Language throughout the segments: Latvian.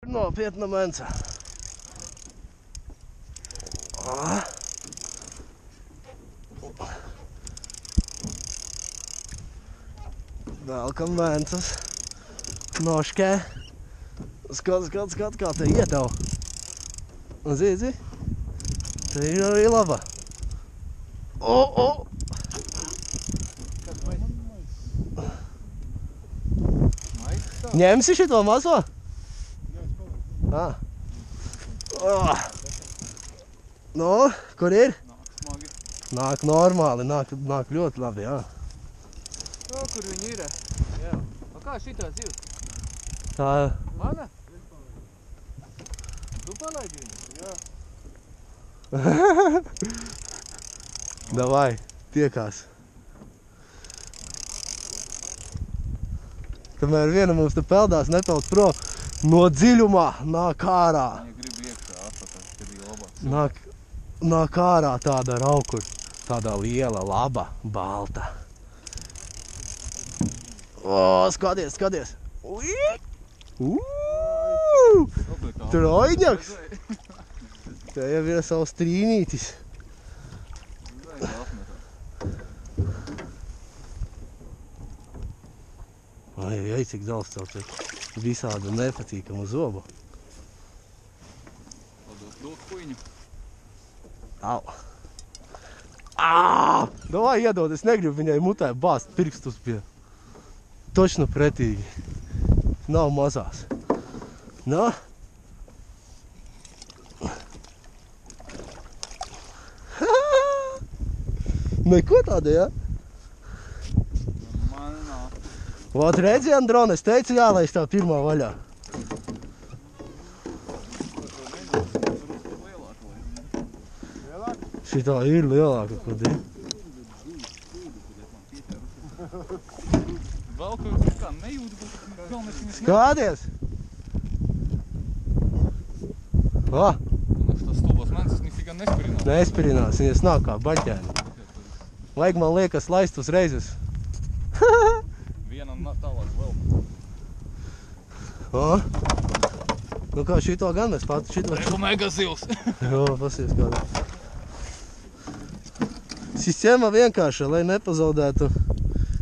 Nopietna menca. Velkam mencas. Noškē. Skat, kā te iedau. Un zi. Te ir arī laba. O! Ņemsi šito mazo? Nu, kur ir? Nāk normāli, nāk ļoti labi, jā. O, kur viņi ir? Jā. O kā šitā zivs? Tā... Mana? Tu palaidi viņu? Jā. Davai, tiekās. Kamēr viena mums te peldās, nepeld prom, no dziļumā nāk ārā. Viņa grib iekšā atpakaļ, te bija labāk. Nāk ārā tāda raukur, tāda liela, laba, balta. O, skaties! Trojņaks! Te jau ir savs trīnītis. Ai, cik daudz tev te visādu nepatīkamu zobu. Dot kuiņu. Au. Davai iedod, es negribu viņai mutē bāzt pirkstus pie. Točno pretīgi. Nav mazās. Nu? Neko tāda, jā? Man nav. Vot redzi, Androne, es teicu jālaiž tā pirmā vaļā. Šitā ir lielāka, kad ir. Vēl kaut kā nejūtu, bet galvenais viņas Skaties! Un tas stulbos mences nifigā nespirinās. Nespirinās, viņas nāk kā baļķēni. Vajag, man liekas, laist uzreizes. Vienam tālāk vēl. Nu kā šito gan mēs pat šito... Reku mega zivs. Jo, pasies kādā. Sistēma vienkārša, lai nepazaudētu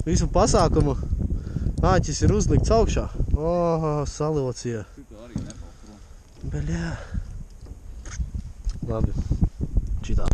visu pasākumu. Āķis ir uzlikts augšā. Salocīja. Šitā arī nepal prom. Beļā. Labi. Šitā.